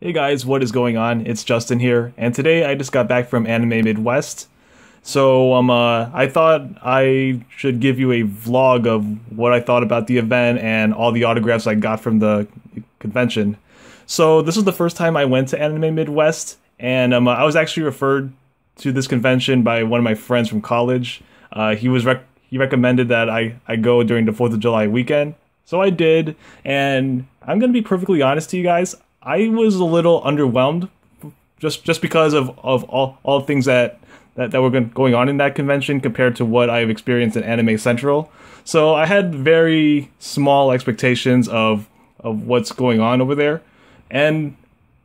Hey guys, what is going on? It's Justin here, and today I just got back from Anime Midwest. So I thought I should give you a vlog of what I thought about the event and all the autographs I got from the convention. So this was the first time I went to Anime Midwest, and I was actually referred to this convention by one of my friends from college. He recommended that I go during the 4th of July weekend, so I did. And I'm gonna be perfectly honest to you guys. I was a little underwhelmed, just because of all things that were going on in that convention compared to what I've experienced in Anime Central. So I had very small expectations of what's going on over there, and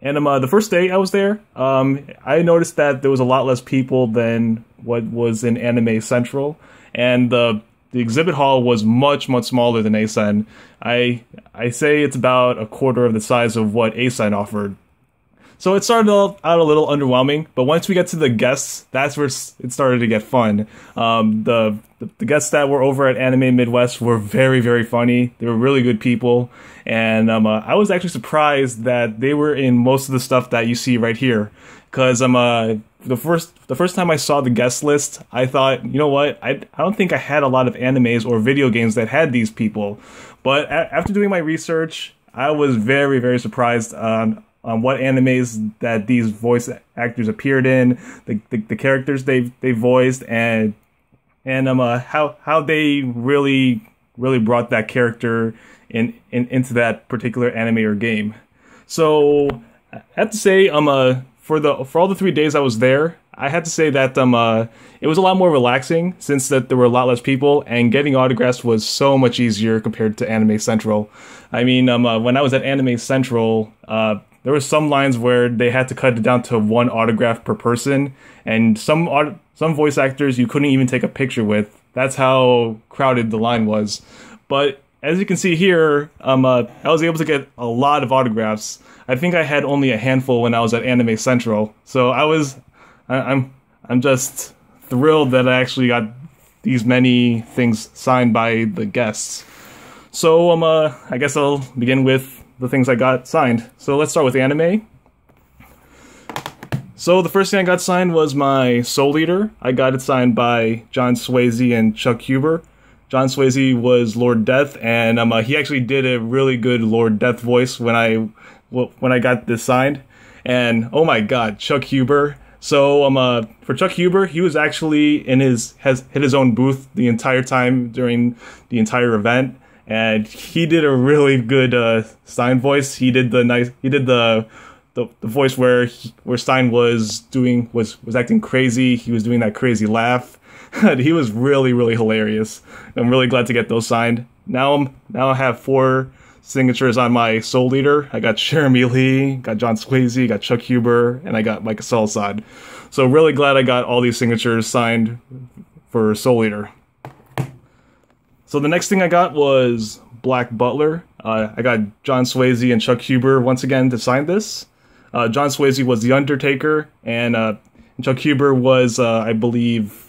the first day I was there, I noticed that there was a lot less people than what was in Anime Central, and the exhibit hall was much smaller than ASEN. I say it's about a quarter of the size of what ASEN offered. So it started out a little underwhelming, but once we get to the guests, that's where it started to get fun. The guests that were over at Anime Midwest were very funny. They were really good people, and I was actually surprised that they were in most of the stuff that you see right here. Because the first time I saw the guest list, I thought, you know what, I don't think I had a lot of animes or video games that had these people. But after doing my research, I was very surprised on what animes that these voice actors appeared in, the characters they voiced, and how they really brought that character into that particular anime or game. So I have to say, for all the 3 days I was there, I had to say that it was a lot more relaxing since that there were a lot less people, and getting autographs was so much easier compared to Anime Central. I mean, when I was at Anime Central, there were some lines where they had to cut it down to one autograph per person, and some voice actors you couldn't even take a picture with. That's how crowded the line was. But as you can see here, I was able to get a lot of autographs. I think I had only a handful when I was at Anime Central. So I'm just thrilled that I actually got these many things signed by the guests. So I guess I'll begin with the things I got signed. So let's start with anime. So the first thing I got signed was my Soul Eater. I got it signed by John Swasey and Chuck Huber. John Swasey was Lord Death, and he actually did a really good Lord Death voice when I got this signed. And oh my god, Chuck Huber. So for Chuck Huber, he was actually has hit his own booth the entire time during the entire event, and he did a really good Stein voice. He did the voice where Stein was acting crazy. He was doing that crazy laugh. He was really hilarious. I'm really glad to get those signed. Now I have 4 signatures on my Soul Eater. I got Jeremy Lee, got John Swasey, got Chuck Huber, and I got Micah Salsad. So really glad I got all these signatures signed for Soul Eater. So the next thing I got was Black Butler. I got John Swasey and Chuck Huber once again to sign this. John Swasey was the Undertaker, and Chuck Huber was, I believe,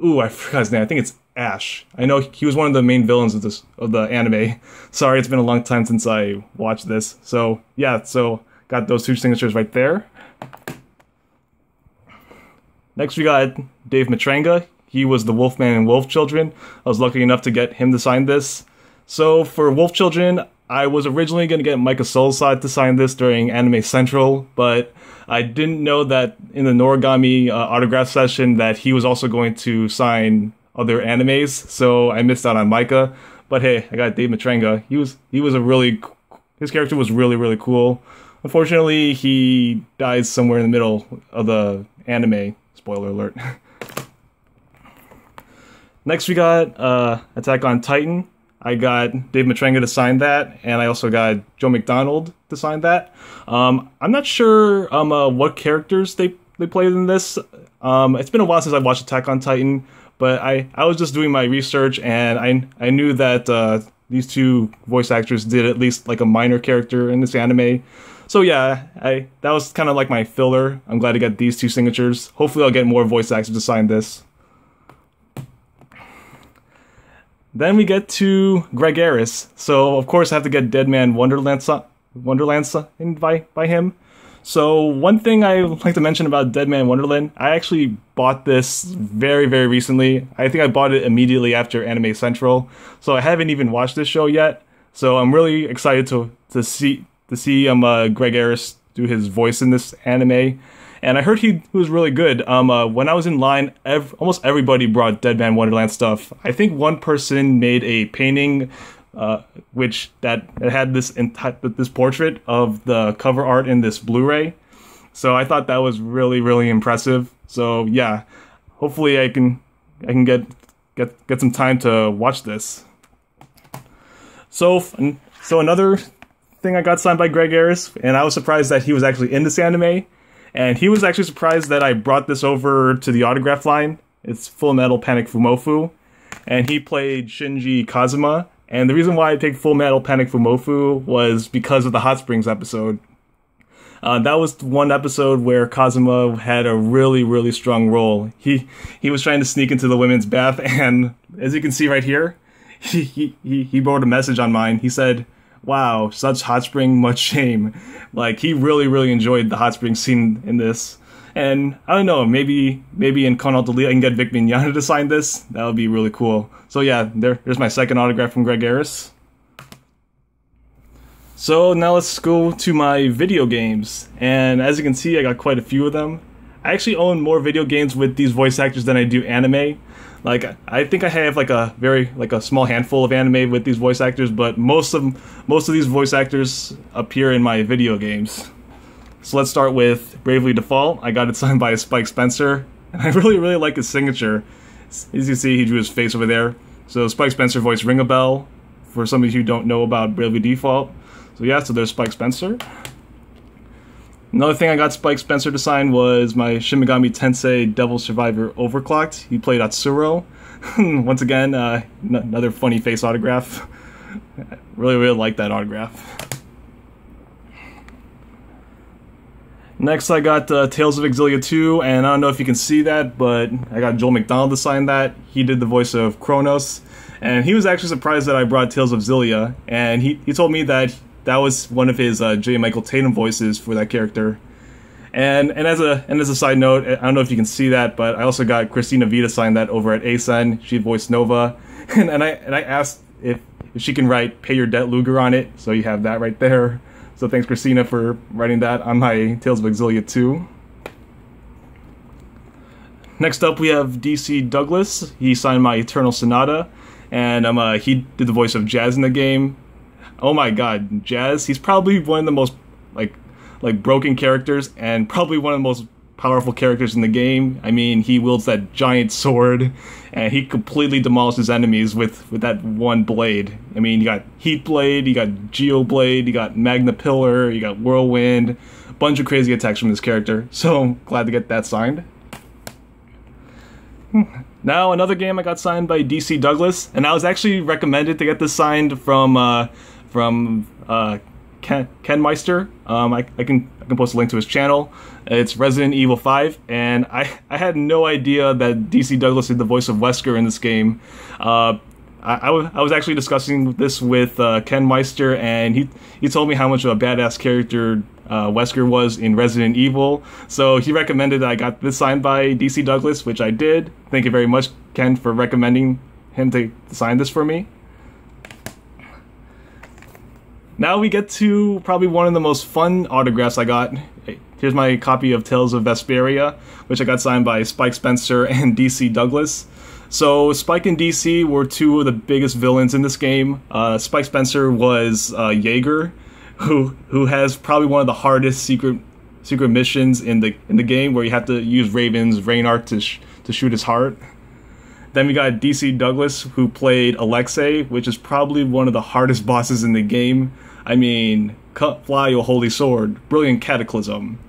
I forgot his name. I think it's Ash. I know he was one of the main villains of the anime. Sorry, it's been a long time since I watched this. So yeah, so got those 2 signatures right there. Next we got Dave Matranga. He was the Wolfman and Wolf Children. I was lucky enough to get him to sign this. So for Wolf Children, I was originally going to get Micah Soulside to sign this during Anime Central, but I didn't know that in the Noragami autograph session that he was also going to sign other animes, so I missed out on Micah. But hey, I got Dave Matranga. His character was really cool. Unfortunately, he dies somewhere in the middle of the anime. Spoiler alert. Next we got Attack on Titan. I got Dave Matranga to sign that, and I also got Joe McDonald to sign that. I'm not sure what characters they played in this. It's been a while since I watched Attack on Titan, but I was just doing my research, and I knew that these 2 voice actors did at least like a minor character in this anime. So yeah, that was kind of like my filler. I'm glad to get these 2 signatures. Hopefully I'll get more voice actors to sign this. Then we get to Greg Ayres. So of course I have to get Deadman Wonderland signed by him. So one thing I like to mention about Deadman Wonderland, I actually bought this very, very recently. I think I bought it immediately after Anime Central, so I haven't even watched this show yet. So I'm really excited to see Greg Ayres do his voice in this anime, and I heard he was really good. When I was in line, almost everybody brought Deadman Wonderland stuff. I think one person made a painting, which had this portrait of the cover art in this Blu-ray. So I thought that was really, really impressive. So yeah, hopefully I can get some time to watch this. So another thing I got signed by Greg Ayres, and I was surprised that he was actually in this anime, and he was actually surprised that I brought this over to the autograph line. It's Full Metal Panic Fumoffu, and he played Shinji Kazuma. And the reason why I picked Full Metal Panic Fumoffu was because of the Hot Springs episode. That was one episode where Kazuma had a really, really strong role. He was trying to sneak into the women's bath, and as you can see right here, he wrote a message on mine. He said, "Wow, such hot spring, much shame." Like, he really, really enjoyed the hot spring scene in this. And I don't know, maybe in Con Delete I can get Vic Mignogna to sign this. That would be really cool. So yeah, there's my second autograph from Greg Ayres. So now let's go to my video games. And as you can see, I got quite a few of them. I actually own more video games with these voice actors than I do anime. Like, I think I have like a small handful of anime with these voice actors, but most of these voice actors appear in my video games. So let's start with Bravely Default. I got it signed by Spike Spencer, and I really, really like his signature. As you can see, he drew his face over there. So Spike Spencer voiced Ring a Bell, for some of you who don't know about Bravely Default. So yeah, so there's Spike Spencer. Another thing I got Spike Spencer to sign was my Shin Megami Tensei Devil Survivor Overclocked. He played Atsuro. Once again, another funny face autograph. Really, really like that autograph. Next, I got Tales of Xillia 2, and I don't know if you can see that, but I got Joel McDonald to sign that. He did the voice of Kronos, and he was actually surprised that I brought Tales of Xillia, and he told me that was one of his J. Michael Tatum voices for that character. And as a side note, I don't know if you can see that, but I also got Christina Vita signed that over at ASEN. She voiced Nova, and I asked if she can write "Pay Your Debt, Luger" on it, so you have that right there. So thanks, Christina, for writing that on my Tales of Xillia 2. Next up, we have DC Douglas. He signed my Eternal Sonata, and he did the voice of Jazz in the game. Oh my god, Jazz, he's probably one of the most like broken characters, and probably one of the most powerful characters in the game. I mean, he wields that giant sword, and he completely demolishes enemies with that one blade. I mean, you got Heat Blade, you got Geo Blade, you got Magna Pillar, you got Whirlwind, a bunch of crazy attacks from this character. So I'm glad to get that signed. Now another game I got signed by DC Douglas, and I was actually recommended to get this signed from Ken Meister. I can post a link to his channel. It's Resident Evil 5, and I had no idea that DC Douglas did the voice of Wesker in this game. I was actually discussing this with Ken Meister, and he told me how much of a badass character Wesker was in Resident Evil. So he recommended that I got this signed by DC Douglas, which I did. Thank you very much, Ken, for recommending him to sign this for me. Now we get to probably one of the most fun autographs I got. Here's my copy of Tales of Vesperia, which I got signed by Spike Spencer and DC Douglas. So Spike and DC were two of the biggest villains in this game. Spike Spencer was Jaeger, who has probably one of the hardest secret missions in the game, where you have to use Raven's rain art to shoot his heart. Then we got DC Douglas, who played Alexei, which is probably one of the hardest bosses in the game. I mean, cut fly, your holy sword, brilliant cataclysm.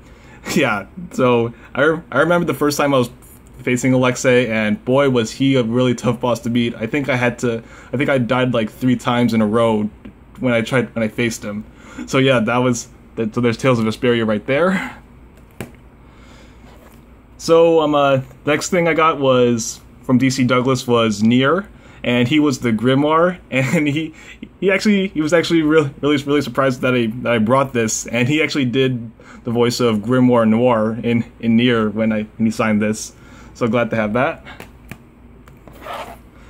Yeah, so I remember the first time I was facing Alexei, and boy was he a really tough boss to beat. I think I died like 3 times in a row when I faced him. So yeah, so there's Tales of Vesperia right there. So next thing I got was from DC Douglas was Nier, and he was the Grimoire, and he was actually really surprised that I brought this, and he actually did the voice of Grimoire Noir in Nier when he signed this. So glad to have that.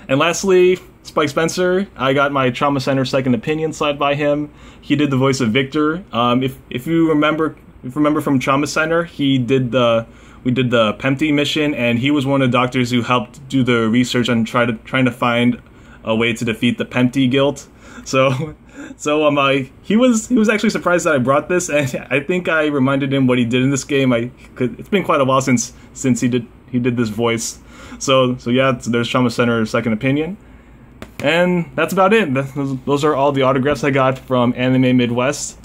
And lastly, Spike Spencer. I got my Trauma Center Second Opinion signed by him. He did the voice of Victor. If you remember from Trauma Center, we did the Pempty mission, and he was one of the doctors who helped do the research on trying to find a way to defeat the Pempty guild. So he was actually surprised that I brought this, and I think I reminded him what he did in this game. It's been quite a while since he did this voice. So yeah, there's Trauma Center Second Opinion. And that's about it. Those are all the autographs I got from Anime Midwest.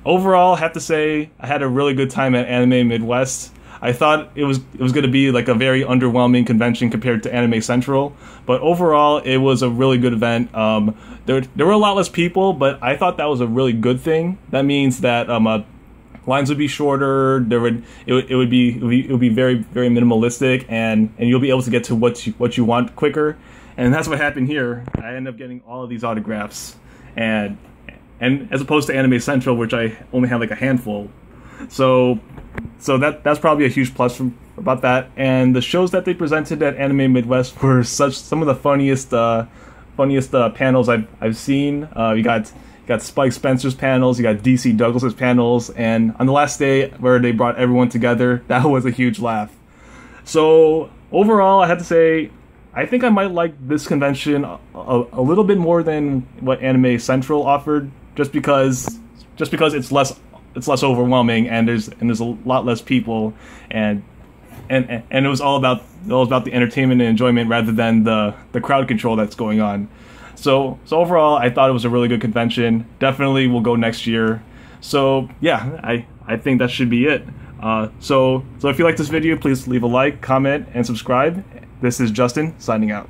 Overall, I have to say I had a really good time at Anime Midwest. I thought it was going to be like a very underwhelming convention compared to Anime Central, but overall it was a really good event. There were a lot less people, but I thought that was a really good thing. That means that lines would be shorter. It would be very minimalistic, and you'll be able to get to what you want quicker. And that's what happened here. I ended up getting all of these autographs, and as opposed to Anime Central, which I only had like a handful. So that's probably a huge plus about that. And the shows that they presented at Anime Midwest were some of the funniest panels I've seen. You got Spike Spencer's panels, you got DC Douglas's panels, and on the last day where they brought everyone together, that was a huge laugh. So overall, I have to say, I think I might like this convention a little bit more than what Anime Central offered, just because it's less overwhelming, and there's a lot less people, and it was all about the entertainment and enjoyment rather than the crowd control that's going on. So overall, I thought it was a really good convention. Definitely will go next year. So yeah, I think that should be it. So if you like this video, please leave a like, comment, and subscribe. This is Justin signing out.